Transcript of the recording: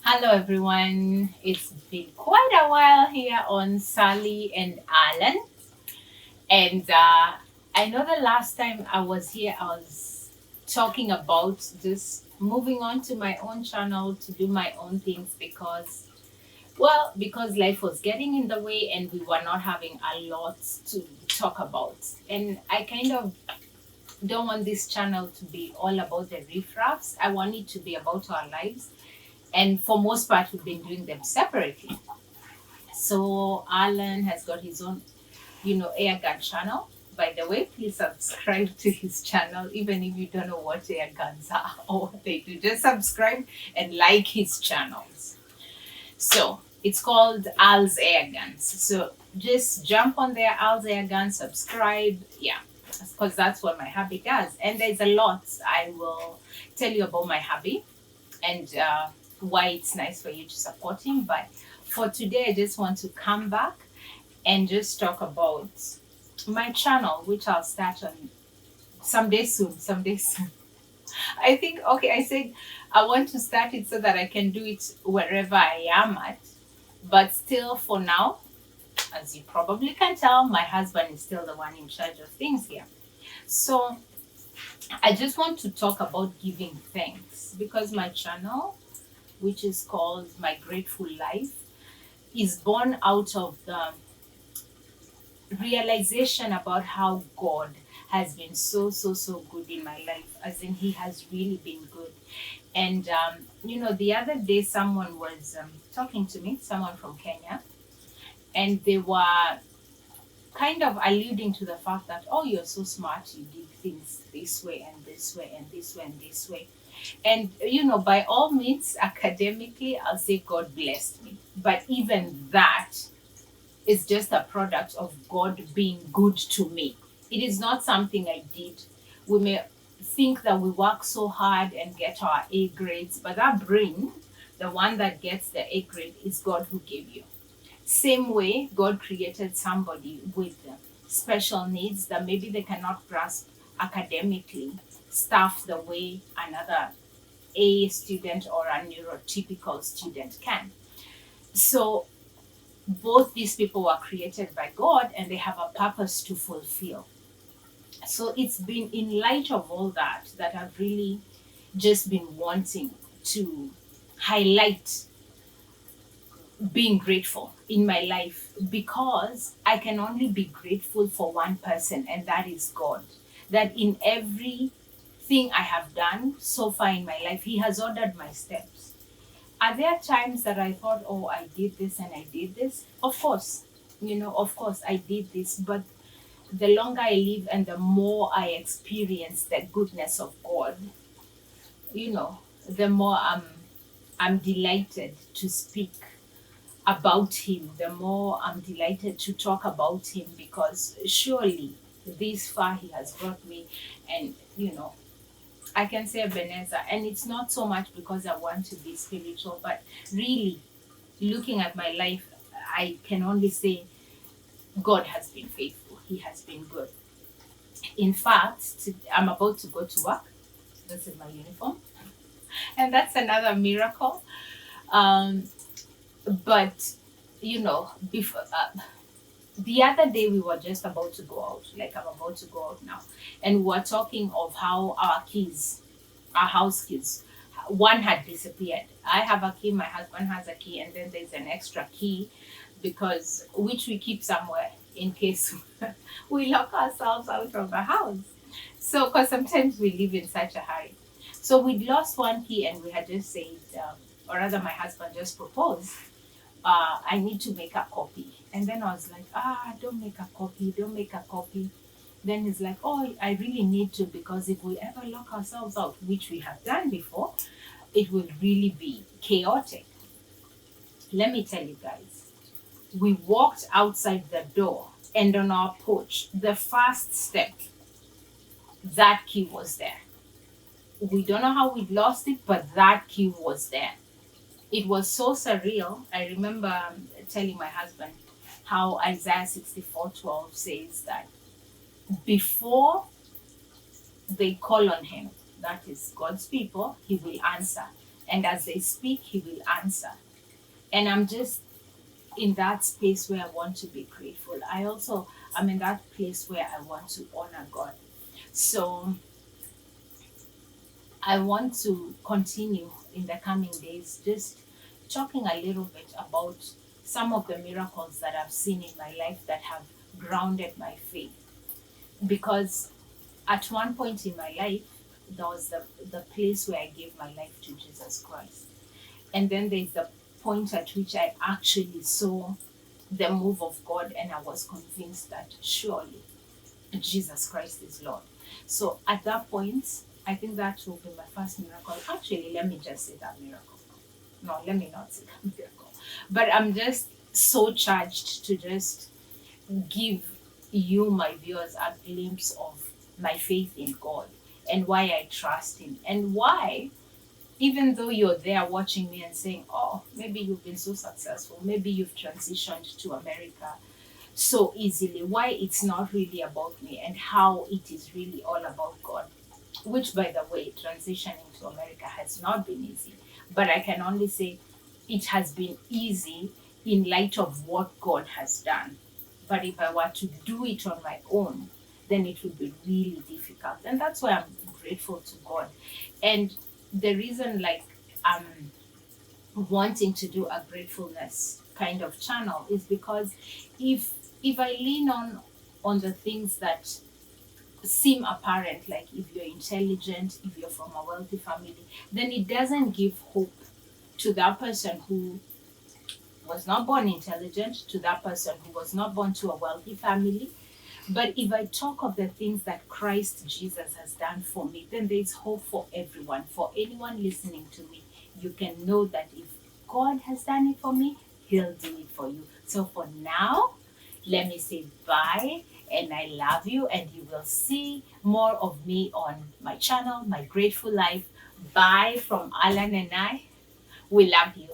Hello, everyone. It's been quite a while here on Sally and Alan. And I know the last time I was here, I was talking about just moving on to my own channel to do my own things because life was getting in the way and we were not having a lot to talk about. And I kind of don't want this channel to be all about the riffraffs. I want it to be about our lives. And for most part, we've been doing them separately. So Alan has got his own, airgun channel. By the way, please subscribe to his channel, even if you don't know what air guns are or what they do. Just subscribe and like his channels. So it's called Al's Air Guns. So just jump on there, Al's Air Guns, subscribe. Yeah, because that's what my hubby does. And there's a lot I will tell you about my hubby and why it's nice for you to support him. But for today, I just want to come back and just talk about my channel, which I'll start on someday soon. Someday soon. I think, okay, I said I want to start it so that I can do it wherever I am at. But still, for now, as you probably can tell, my husband is still the one in charge of things here. So I just want to talk about giving thanks because my channel, which is called My Grateful Life, is born out of the realization about how God has been so good in my life, as in He has really been good. And, the other day, someone was talking to me, someone from Kenya, and they were kind of alluding to the fact that, oh, you're so smart, you did things this way and this way and this way and this way. And, by all means, academically, I'll say God blessed me. But even that is just a product of God being good to me. It is not something I did. We may think that we work so hard and get our A grades, but that brain, the one that gets the A grade, is God who gave you. Same way, God created somebody with special needs that maybe they cannot grasp academically, stuff the way another A student or a neurotypical student can. So both these people were created by God and they have a purpose to fulfill. So it's been in light of all that that I've really just been wanting to highlight being grateful in my life because I can only be grateful for one person, and that is God. That in everything I have done so far in my life, He has ordered my steps. Are there times that I thought, oh, I did this and I did this? Of course, of course I did this, but the longer I live and the more I experience the goodness of God, the more I'm delighted to speak about Him, the more I'm delighted to talk about Him because surely this far He has brought me, and I can say Ebenezer. And it's not so much because I want to be spiritual, but really looking at my life, I can only say God has been faithful. He has been good. In fact, I'm about to go to work. This is my uniform. And that's another miracle. Um, but, before, the other day we were just about to go out, like I'm about to go out now, and we were talking of how our house keys, one had disappeared. I have a key, my husband has a key, and then there's an extra key because which we keep somewhere in case we lock ourselves out of the house. So, because sometimes we live in such a hurry. So we'd lost one key, and we had just said, or rather, my husband just proposed, I need to make a copy. And then I was like, don't make a copy, don't make a copy. Then he's like, oh, I really need to because if we ever lock ourselves out, which we have done before, it will really be chaotic. Let me tell you guys, we walked outside the door and on our porch, the first step, that key was there. We don't know how we lost it, but that key was there. It was so surreal. I remember telling my husband how Isaiah 64:12 says that before they call on Him, that is God's people, He will answer. And as they speak, He will answer. And I'm just in that space where I want to be grateful. I also am in that place where I want to honor God. So I want to continue in the coming days just talking a little bit about some of the miracles that I've seen in my life that have grounded my faith. Because at one point in my life, there was the place where I gave my life to Jesus Christ. And then there's the point at which I actually saw the move of God and I was convinced that surely Jesus Christ is Lord. So at that point, I think that will be my first miracle. Actually, let me just say that miracle. No, let me not say that miracle. But I'm just so charged to just give you, my viewers, a glimpse of my faith in God and why I trust Him and why, even though you're there watching me and saying, oh, maybe you've been so successful, maybe you've transitioned to America so easily, why it's not really about me and how it is really all about God. Which, by the way, transitioning to America has not been easy, but I can only say it has been easy in light of what God has done. But if I were to do it on my own, then it would be really difficult. And that's why I'm grateful to God. And the reason, like, I'm wanting to do a gratefulness kind of channel is because if I lean on the things that seem apparent, like if you're intelligent, if you're from a wealthy family, then it doesn't give hope to that person who was not born intelligent, to that person who was not born to a wealthy family. But if I talk of the things that Christ Jesus has done for me, then there's hope for everyone. For anyone listening to me, you can know that if God has done it for me, He'll do it for you. So for now, let me say bye and I love you, and you will see more of me on my channel, My Grateful Life. Bye from Alan and I. We love you.